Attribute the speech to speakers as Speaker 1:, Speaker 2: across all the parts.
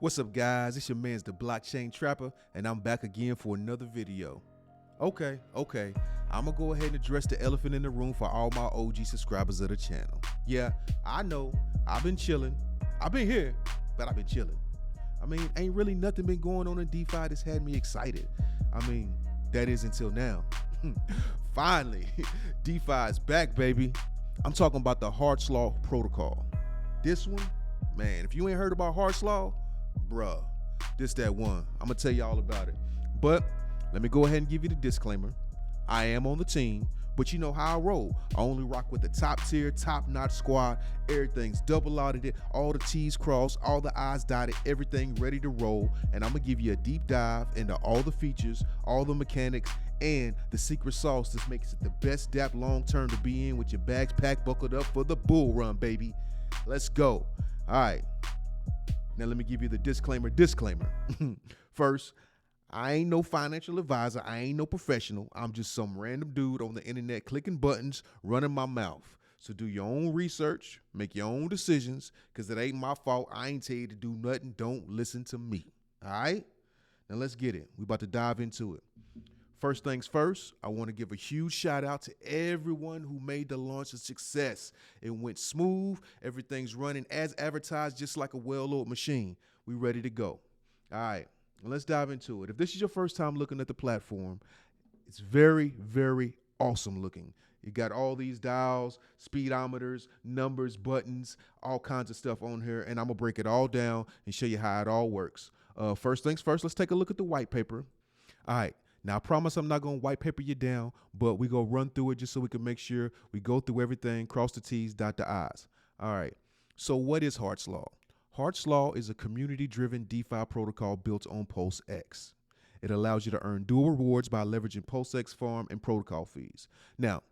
Speaker 1: What's up, guys? It's your man's the Blockchain Trapper, and I'm back again for another video. Okay. I'm gonna go ahead and address the elephant in the room for all my OG subscribers of the channel. Yeah, I know, I've been chilling. I've been here, but I've been chilling. I mean, ain't really nothing been going on in DeFi that's had me excited. I mean, that is until now. Finally, DeFi is back, baby. I'm talking about the Hartslaw protocol. This one, man, if you ain't heard about Hartslaw, bruh, this that one. I'm gonna tell you all about it. But let me go ahead and give you the disclaimer. I am on the team, but you know how I roll. I only rock with the top tier, top-notch squad. Everything's double audited, all the T's crossed, all the I's dotted, everything ready to roll. And I'm gonna give you a deep dive into all the features, all the mechanics, and the secret sauce that makes it the best dApp long-term to be in with your bags packed, buckled up for the bull run, baby. Let's go. All right. Now let me give you the disclaimer. First, I ain't no financial advisor. I ain't no professional. I'm just some random dude on the internet clicking buttons, running my mouth. So do your own research, make your own decisions, because it ain't my fault. I ain't tell you to do nothing. Don't listen to me. All right? Now let's get it. We about to dive into it. First things first, I want to give a huge shout out to everyone who made the launch a success. It went smooth. Everything's running as advertised, just like a well-oiled machine. We ready to go. All right, let's dive into it. If this is your first time looking at the platform, it's very, very awesome looking. You got all these dials, speedometers, numbers, buttons, all kinds of stuff on here, and I'm going to break it all down and show you how it all works. First things first, let's take a look at the white paper. All right. Now, I promise I'm not going to white paper you down, but we go run through it just so we can make sure we go through everything, cross the T's, dot the I's. All right. So what is Hartslaw? Hartslaw is a community-driven DeFi protocol built on PulseX. It allows you to earn dual rewards by leveraging PulseX farm and protocol fees. Now,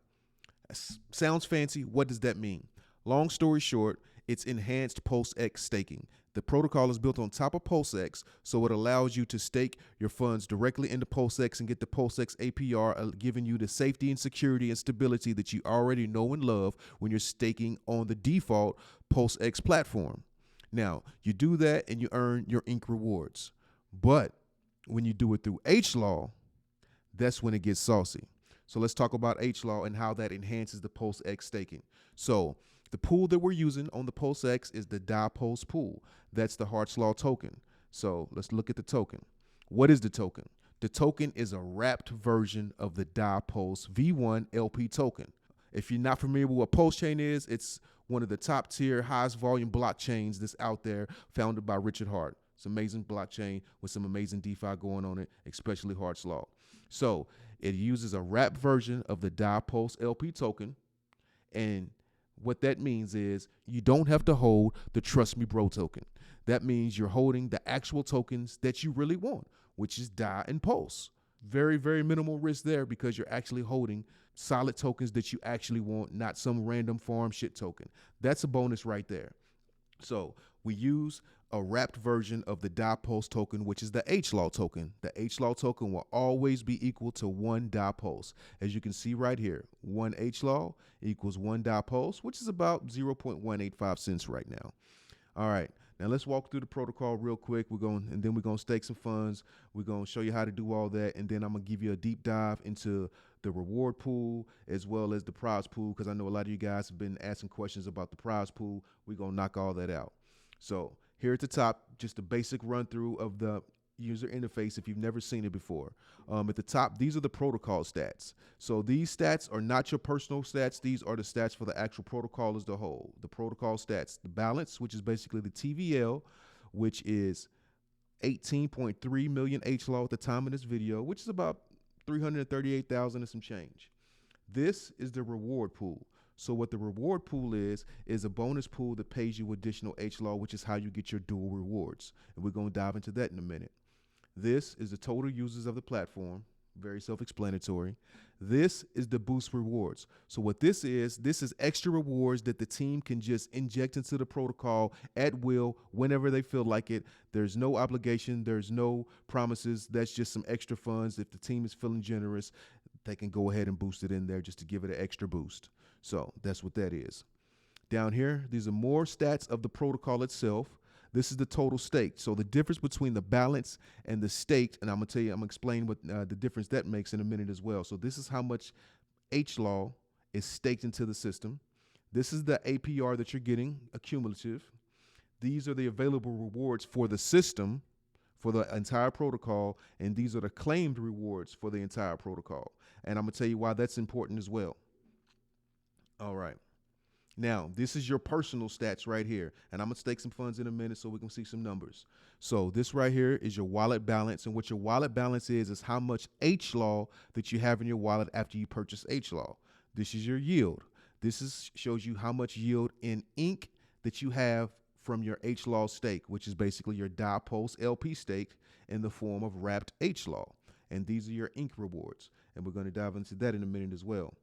Speaker 1: sounds fancy. What does that mean? Long story short, it's enhanced PulseX staking. The protocol is built on top of PulseX, so it allows you to stake your funds directly into PulseX and get the PulseX APR, giving you the safety and security and stability that you already know and love when you're staking on the default PulseX platform. Now, you do that and you earn your ink rewards. But when you do it through HLaw, that's when it gets saucy. So let's talk about HLaw and how that enhances the PulseX staking. So the pool that we're using on the PulseX is the DAI Pulse pool. That's the Hartslaw token. So let's look at the token. What is the token? The token is a wrapped version of the DAI Pulse V1 LP token. If you're not familiar with what PulseChain is, it's one of the top tier, highest volume blockchains that's out there, founded by Richard Hart. It's an amazing blockchain with some amazing DeFi going on it, especially Hartslaw. So it uses a wrapped version of the DAI Pulse LP token, and what that means is you don't have to hold the Trust Me Bro token. That means you're holding the actual tokens that you really want, which is DAI and Pulse. Very, very minimal risk there because you're actually holding solid tokens that you actually want, not some random farm shit token. That's a bonus right there. So we use a wrapped version of the DAI Pulse token, which is the HLaw token. The HLaw token will always be equal to one DAI Pulse. As you can see right here, one HLaw equals one DAI Pulse, which is about 0.185 cents right now. All right, now let's walk through the protocol real quick. We're going to stake some funds. We're going to show you how to do all that, and then I'm going to give you a deep dive into the reward pool as well as the prize pool, because I know a lot of you guys have been asking questions about the prize pool. We're going to knock all that out. So here at the top, just a basic run through of the user interface if you've never seen it before. At the top, these are the protocol stats. So these stats are not your personal stats. These are the stats for the actual protocol as a whole. The protocol stats, the balance, which is basically the TVL, which is 18.3 million HLaw at the time of this video, which is about 338,000 and some change. This is the reward pool. So what the reward pool is a bonus pool that pays you additional HLaw, which is how you get your dual rewards. And we're going to dive into that in a minute. This is the total users of the platform. Very self-explanatory. This is the boost rewards. So what this is extra rewards that the team can just inject into the protocol at will whenever they feel like it. There's no obligation. There's no promises. That's just some extra funds. If the team is feeling generous, they can go ahead and boost it in there just to give it an extra boost. So that's what that is. Down here, these are more stats of the protocol itself. This is the total staked. So the difference between the balance and the staked, and I'm gonna explain what the difference that makes in a minute as well. So this is how much H-Law is staked into the system. This is the APR that you're getting, accumulative. These are the available rewards for the system, for the entire protocol, and these are the claimed rewards for the entire protocol. And I'm gonna tell you why that's important as well. All right. Now, this is your personal stats right here, and I'm gonna stake some funds in a minute so we can see some numbers. So this right here is your wallet balance, and what your wallet balance is how much H-Law that you have in your wallet after you purchase H-Law. This is your yield. This shows you how much yield in ink that you have from your H-Law stake, which is basically your DAI Pulse LP stake in the form of wrapped H-Law. And these are your ink rewards, and we're gonna dive into that in a minute as well.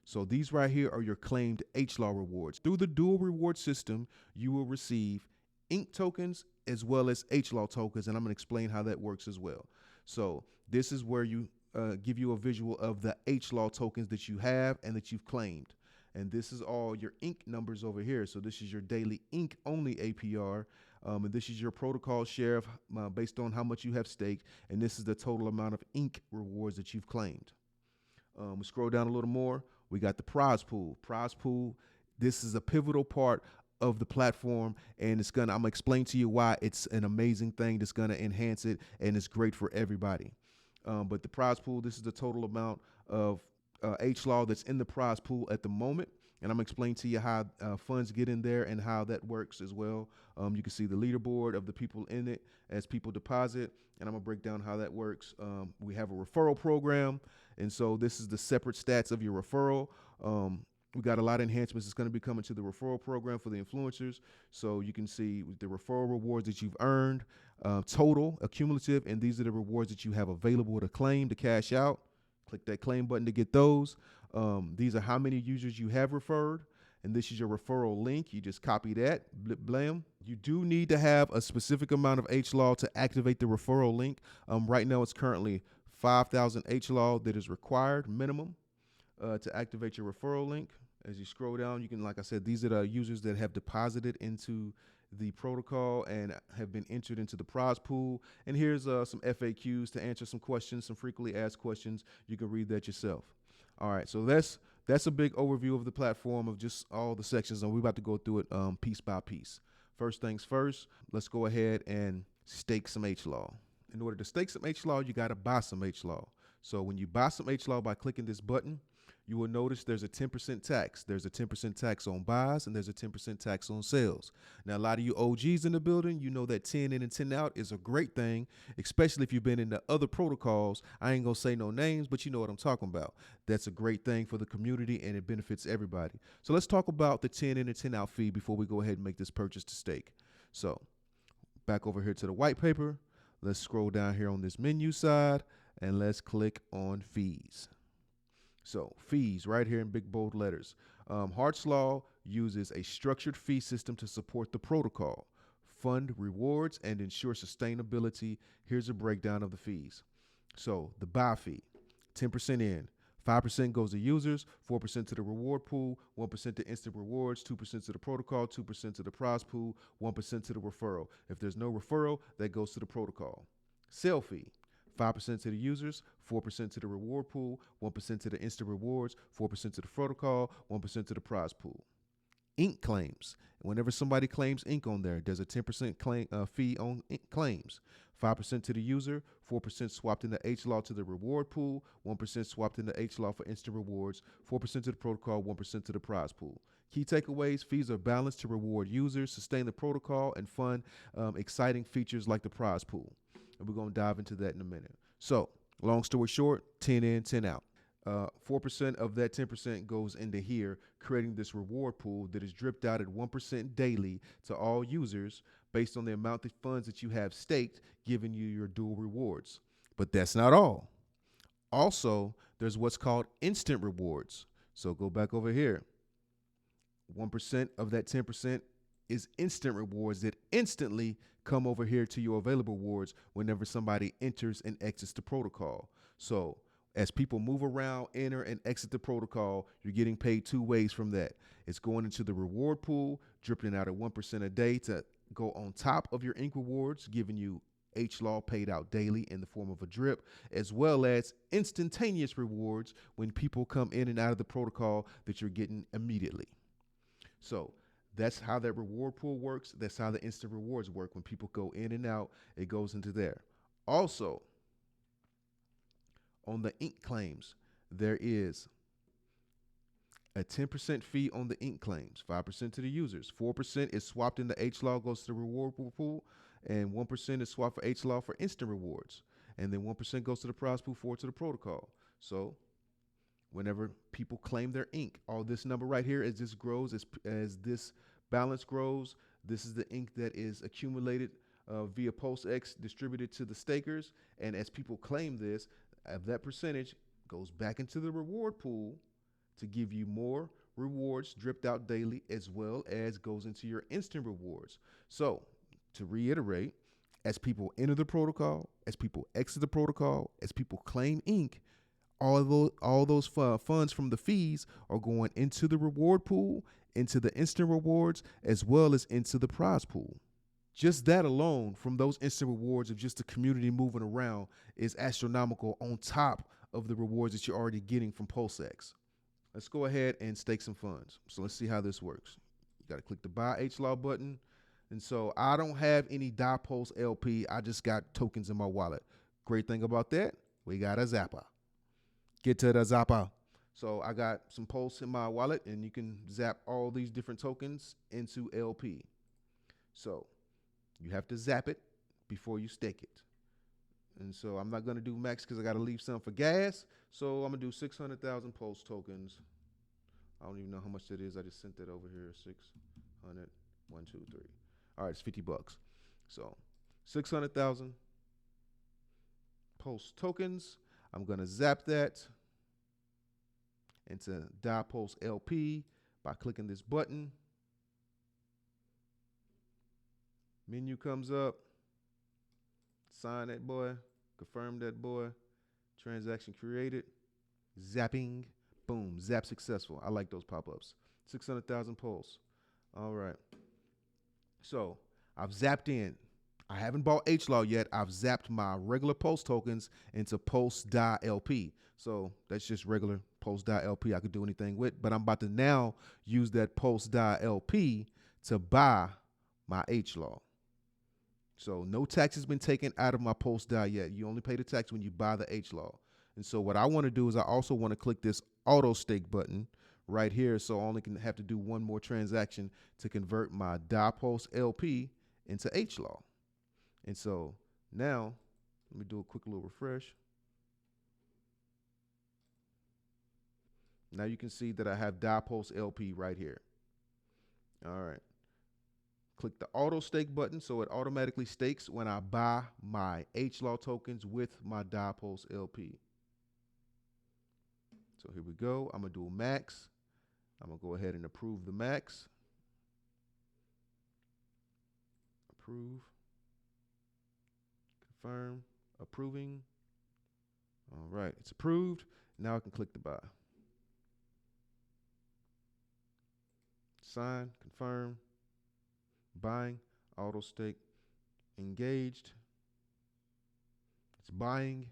Speaker 1: So these right here are your claimed H-Law rewards. Through the dual reward system, you will receive ink tokens as well as H-Law tokens, and I'm gonna explain how that works as well. So this is where you give you a visual of the H-Law tokens that you have and that you've claimed. And this is all your ink numbers over here. So this is your daily ink only APR. And this is your protocol share based on how much you have staked. And this is the total amount of ink rewards that you've claimed. We scroll down a little more. We got the prize pool. Prize pool, this is a pivotal part of the platform, and I'm gonna explain to you why it's an amazing thing that's gonna enhance it, and it's great for everybody. But the prize pool, this is the total amount of H-Law that's in the prize pool at the moment. And I'm gonna explain to you how funds get in there and how that works as well. You can see the leaderboard of the people in it as people deposit, and I'm gonna break down how that works. We have a referral program, and so this is the separate stats of your referral. We got a lot of enhancements that's gonna be coming to the referral program for the influencers. So you can see the referral rewards that you've earned, total, accumulative, and these are the rewards that you have available to claim, to cash out. Click that claim button to get those. These are how many users you have referred, and this is your referral link. You just copy that, blam. You do need to have a specific amount of H-Law to activate the referral link. Right now it's currently 5,000 H-Law that is required minimum to activate your referral link. As you scroll down, you can, like I said, these are the users that have deposited into the protocol and have been entered into the prize pool. And here's some FAQs to answer some questions, some frequently asked questions. You can read that yourself. All right, so that's a big overview of the platform of just all the sections, and we're about to go through it piece by piece. First things first, let's go ahead and stake some H-Law. In order to stake some H-Law, you got to buy some H-Law. So when you buy some H-Law by clicking this button, you will notice there's a 10% tax. There's a 10% tax on buys, and there's a 10% tax on sales. Now, a lot of you OGs in the building, you know that 10 in and 10 out is a great thing, especially if you've been in the other protocols. I ain't gonna say no names, but you know what I'm talking about. That's a great thing for the community, and it benefits everybody. So let's talk about the 10 in and 10 out fee before we go ahead and make this purchase to stake. So back over here to the white paper. Let's scroll down here on this menu side, and let's click on fees. So fees right here in big bold letters. Hart's Law uses a structured fee system to support the protocol, fund rewards, and ensure sustainability. Here's a breakdown of the fees. So the buy fee, 10% in, 5% goes to users, 4% to the reward pool, 1% to instant rewards, 2% to the protocol, 2% to the prize pool, 1% to the referral. If there's no referral, that goes to the protocol. Sale fee, 5% to the users, 4% to the reward pool, 1% to the instant rewards, 4% to the protocol, 1% to the prize pool. Ink claims. Whenever somebody claims ink on there, there's a 10% fee on ink claims. 5% to the user, 4% swapped into H-Law to the reward pool, 1% swapped into H-Law for instant rewards, 4% to the protocol, 1% to the prize pool. Key takeaways: fees are balanced to reward users, sustain the protocol, and fund exciting features like the prize pool. And we're going to dive into that in a minute. So long story short, 10 in, 10 out. 4% of that 10% goes into here, creating this reward pool that is dripped out at 1% daily to all users based on the amount of funds that you have staked, giving you your dual rewards. But that's not all. Also, there's what's called instant rewards. So go back over here. 1% of that 10% is instant rewards that instantly come over here to your available rewards whenever somebody enters and exits the protocol. So as people move around, enter and exit the protocol, you're getting paid two ways from that. It's going into the reward pool, dripping out at 1% a day to go on top of your ink rewards, giving you HLAW paid out daily in the form of a drip, as well as instantaneous rewards when people come in and out of the protocol that you're getting immediately. So that's how that reward pool works. That's how the instant rewards work. When people go in and out, it goes into there. Also, on the ink claims, there is a 10% fee on the ink claims, 5% to the users. 4% is swapped into HLAW, goes to the reward pool, and 1% is swapped for HLAW for instant rewards. And then 1% goes to the prize pool, 4 to the protocol. So whenever people claim their ink, all this number right here, as this grows, as this balance grows, this is the ink that is accumulated via PulseX, distributed to the stakers. And as people claim this, that percentage goes back into the reward pool to give you more rewards dripped out daily, as well as goes into your instant rewards. So to reiterate, as people enter the protocol, as people exit the protocol, as people claim ink, all those funds from the fees are going into the reward pool, into the instant rewards, as well as into the prize pool. Just that alone, from those instant rewards of just the community moving around, is astronomical on top of the rewards that you're already getting from PulseX. Let's go ahead and stake some funds. So let's see how this works. You got to click the buy HLAW button. And so I don't have any DAI Pulse LP. I just got tokens in my wallet. Great thing about that, we got a zapper. Get to the zapper. So I got some Pulse in my wallet, and you can zap all these different tokens into LP. So you have to zap it before you stake it. And so I'm not going to do max because I got to leave some for gas. So I'm going to do 600,000 Pulse tokens. I don't even know how much that is. I just sent that over here. 600, 1, 2, 3. All right, it's $50. So 600,000 Pulse tokens. I'm going to zap that into DAI Pulse LP by clicking this button. Menu comes up. Sign that boy. Confirm that boy. Transaction created. Zapping. Boom. Zap successful. I like those pop-ups. 600,000 Pulse. All right. So I've zapped in. I haven't bought HLAW yet. I've zapped my regular Pulse tokens into Pulse DAI LP. So that's just regular Pulse DAI LP I could do anything with. But I'm about to now use that Pulse DAI LP to buy my HLAW. So no tax has been taken out of my Pulse DAI yet. You only pay the tax when you buy the HLAW. And so what I want to do is I also want to click this auto stake button right here, so I only can have to do one more transaction to convert my DAI Pulse LP into HLAW. And so now let me do a quick little refresh. Now you can see that I have DAI Pulse LP right here. All right. Click the auto stake button so it automatically stakes when I buy my HLAW tokens with my DAI Pulse LP. So here we go. I'm going to do a max. I'm going to go ahead and approve the max. Approve. Confirm. Approving. All right. It's approved. Now I can click the buy. Sign. Confirm. Buying. Auto stake. Engaged. It's buying.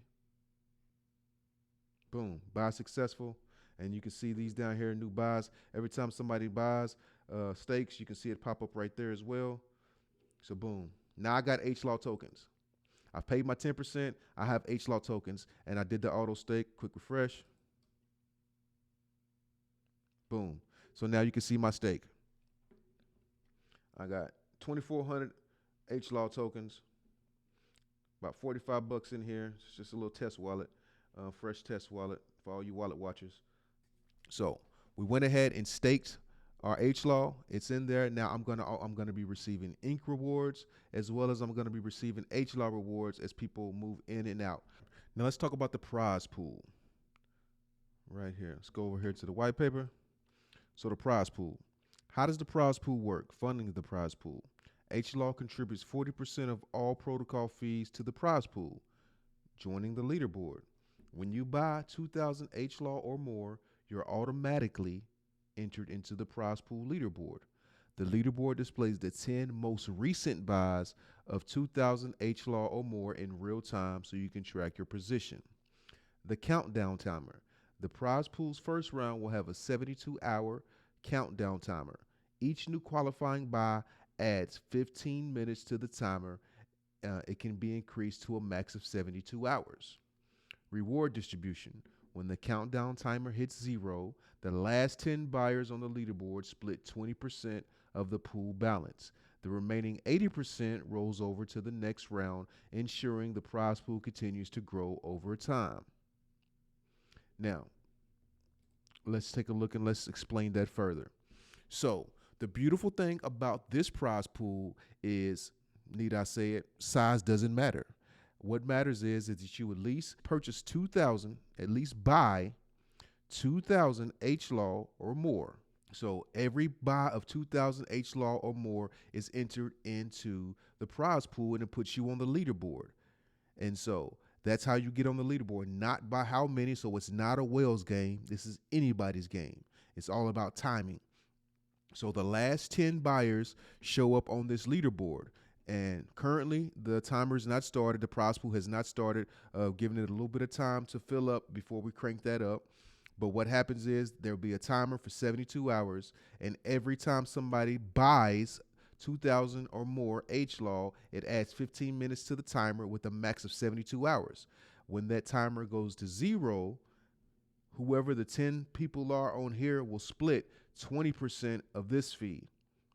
Speaker 1: Boom, buy successful. And you can see these down here, new buys. Every time somebody buys stakes, you can see it pop up right there as well. So boom, now I got HLAW tokens. I paid my 10%, I have HLAW tokens, and I did the auto stake, quick refresh. Boom, so now you can see my stake. I got 2,400 HLAW tokens, about 45 bucks in here. It's just a little test wallet. Fresh test wallet for all you wallet watchers. So we went ahead and staked our HLAW. It's in there. Now I'm gonna be receiving ink rewards, as well as I'm gonna be receiving HLAW rewards as people move in and out. Now let's talk about the prize pool. Right here. Let's go over here to the white paper. So the prize pool. How does the prize pool work? Funding the prize pool. HLAW contributes 40% of all protocol fees to the prize pool. Joining the leaderboard. When you buy 2,000 HLAW or more, you're automatically entered into the prize pool leaderboard. The leaderboard displays the 10 most recent buys of 2000 H-Law or more in real time so you can track your position. The countdown timer. The prize pool's first round will have a 72-hour countdown timer. Each new qualifying buy adds 15 minutes to the timer. It can be increased to a max of 72 hours. Reward distribution. When the countdown timer hits 0, the last 10 buyers on the leaderboard split 20% of the pool balance. The remaining 80% rolls over to the next round, ensuring the prize pool continues to grow over time. Now, let's take a look and let's explain that further. So, the beautiful thing about this prize pool is, need I say it, size doesn't matter. What matters is that you at least purchase 2,000, at least buy 2,000 H-Law or more. So every buy of 2,000 H-Law or more is entered into the prize pool, and it puts you on the leaderboard. And so that's how you get on the leaderboard, not by how many. So it's not a whale's game. This is anybody's game. It's all about timing. So the last 10 buyers show up on this leaderboard. And currently, the timer is not started. The prize pool has not started, giving it a little bit of time to fill up before we crank that up. But what happens is there'll be a timer for 72 hours. And every time somebody buys 2,000 or more H-Law, it adds 15 minutes to the timer with a max of 72 hours. When that timer goes to 0, whoever the 10 people are on here will split 20% of this fee,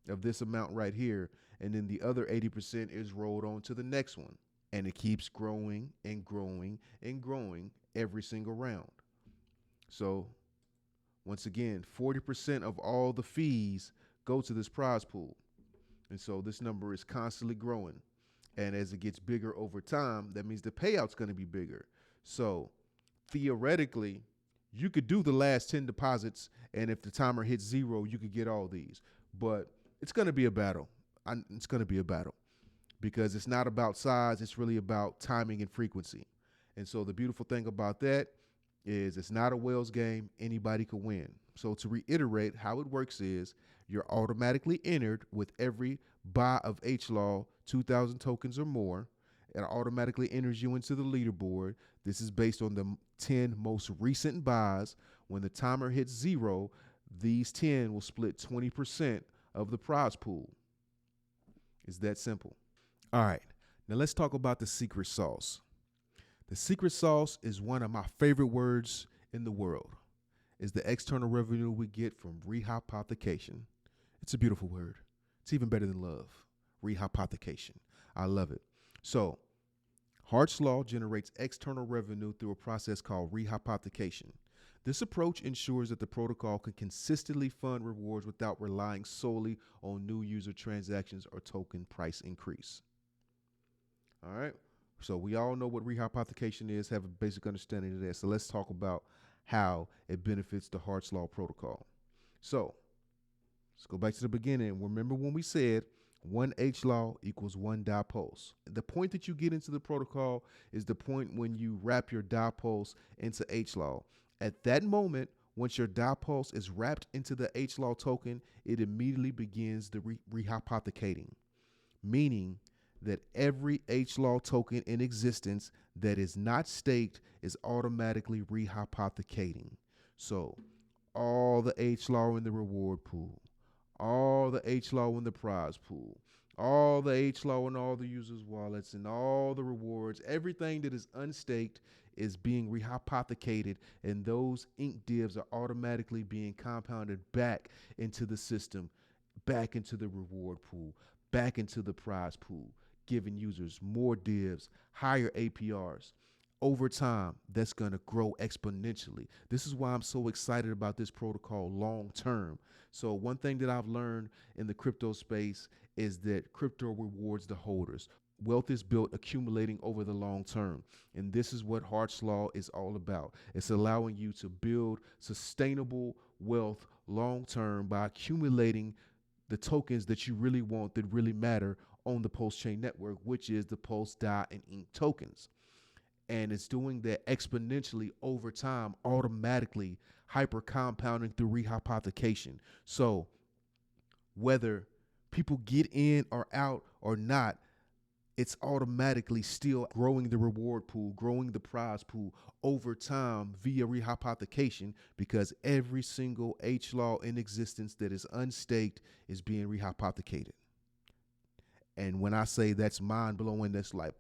Speaker 1: of this amount right here. And then the other 80% is rolled on to the next one. And it keeps growing and growing and growing every single round. So once again, 40% of all the fees go to this prize pool. And so this number is constantly growing. And as it gets bigger over time, that means the payout's going to be bigger. So theoretically, you could do the last 10 deposits, and if the timer hits 0, you could get all these. But it's going to be a battle. It's going to be a battle because it's not about size. It's really about timing and frequency. And so the beautiful thing about that is it's not a whale's game. Anybody could win. So to reiterate, how it works is you're automatically entered with every buy of H-Law, 2,000 tokens or more. It automatically enters you into the leaderboard. This is based on the 10 most recent buys. When the timer hits 0, these 10 will split 20% of the prize pool. It's that simple. All right, now let's talk about the secret sauce. The secret sauce is one of my favorite words in the world. It's the external revenue we get from rehypothecation. It's a beautiful word. It's even better than love. Rehypothecation. I love it. So, Hart's Law generates external revenue through a process called rehypothecation. This approach ensures that the protocol can consistently fund rewards without relying solely on new user transactions or token price increase. All right. So we all know what rehypothecation is, have a basic understanding of that. So let's talk about how it benefits the Hart's Law protocol. So let's go back to the beginning. Remember when we said 1 H-Law equals 1 DAI pulse. The point that you get into the protocol is the point when you wrap your DAI pulse into H-Law. At that moment, once your DAI pulse is wrapped into the H-Law token, it immediately begins the rehypothecating, meaning that every H-Law token in existence that is not staked is automatically rehypothecating. So all the H-Law in the reward pool, all the H-Law in the prize pool, all the H-Law in all the users' wallets, and all the rewards, everything that is unstaked is being rehypothecated, and those ink divs are automatically being compounded back into the system, back into the reward pool, back into the prize pool, giving users more divs, higher APRs. Over time, that's going to grow exponentially. This is why I'm so excited about this protocol long term. So one thing that I've learned in the crypto space is that crypto rewards the holders. Wealth is built accumulating over the long term. And this is what Hart's Law is all about. It's allowing you to build sustainable wealth long term by accumulating the tokens that you really want, that really matter on the PulseChain network, which is the Pulse, DAI, and Ink tokens. And it's doing that exponentially over time, automatically hyper compounding through rehypothecation. So whether people get in or out or not, it's automatically still growing the reward pool, growing the prize pool over time via rehypothecation, because every single H law in existence that is unstaked is being rehypothecated. And when I say that's mind blowing, that's like,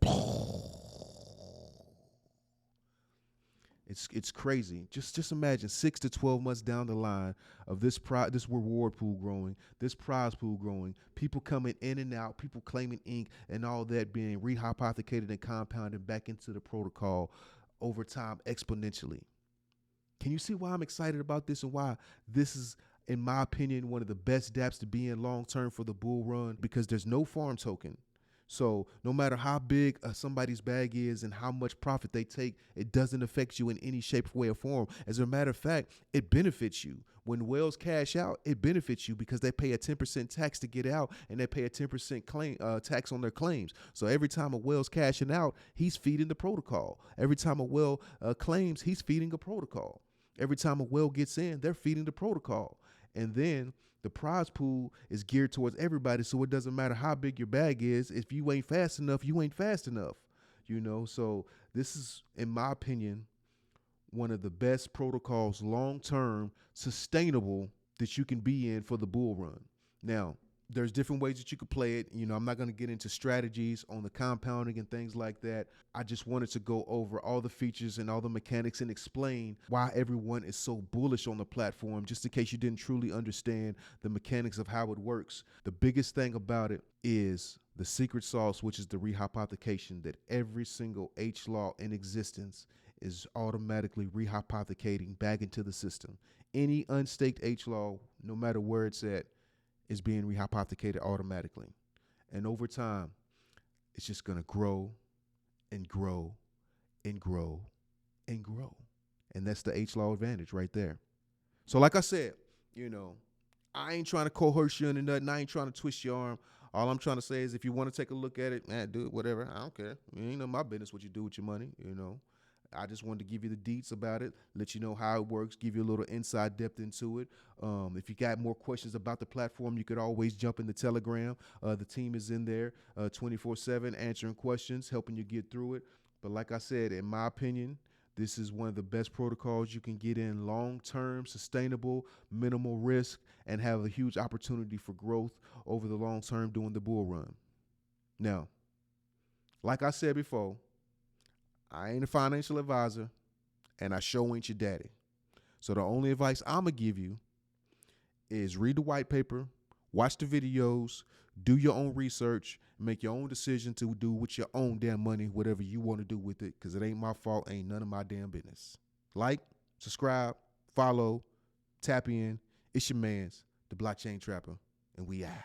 Speaker 1: it's crazy. Just imagine 6 to 12 months down the line of this reward pool growing, this prize pool growing, people coming in and out, people claiming ink, and all that being rehypothecated and compounded back into the protocol over time exponentially. Can you see why I'm excited about this and why this is, in my opinion, one of the best dApps to be in long term for the bull run? Because there's no farm token. So no matter how big somebody's bag is and how much profit they take, it doesn't affect you in any shape, way, or form. As a matter of fact, it benefits you. When whales cash out, it benefits you because they pay a 10% tax to get out, and they pay a 10% tax on their claims. So every time a whale's cashing out, he's feeding the protocol. Every time a whale claims, he's feeding a protocol. Every time a whale gets in, they're feeding the protocol. And then the prize pool is geared towards everybody, so it doesn't matter how big your bag is. If you ain't fast enough, you ain't fast enough. So this is, in my opinion, one of the best protocols, long-term, sustainable, that you can be in for the bull run. Now, there's different ways that you could play it. I'm not going to get into strategies on the compounding and things like that. I just wanted to go over all the features and all the mechanics and explain why everyone is so bullish on the platform, just in case you didn't truly understand the mechanics of how it works. The biggest thing about it is the secret sauce, which is the rehypothecation, that every single H law in existence is automatically rehypothecating back into the system. Any unstaked H law, no matter where it's at, is being rehypothecated automatically. And over time, it's just going to grow and grow and grow and grow. And that's the H law advantage right there. So like I said, I ain't trying to coerce you into nothing. I ain't trying to twist your arm. All I'm trying to say is, if you want to take a look at it, man, do it, whatever. I don't care. It ain't none of my business what you do with your money, I just wanted to give you the deets about it, let you know how it works, give you a little inside depth into it. If you got more questions about the platform, you could always jump in the Telegram. The team is in there 24/7 answering questions, helping you get through it. But like I said, in my opinion, this is one of the best protocols you can get in, long-term, sustainable, minimal risk, and have a huge opportunity for growth over the long term during the bull run. Now, like I said before, I ain't a financial advisor, and I sure ain't your daddy. So the only advice I'm going to give you is read the white paper, watch the videos, do your own research, make your own decision to do with your own damn money, whatever you want to do with it, because it ain't my fault, ain't none of my damn business. Like, subscribe, follow, tap in. It's your mans, the Blockchain Trapper, and we out.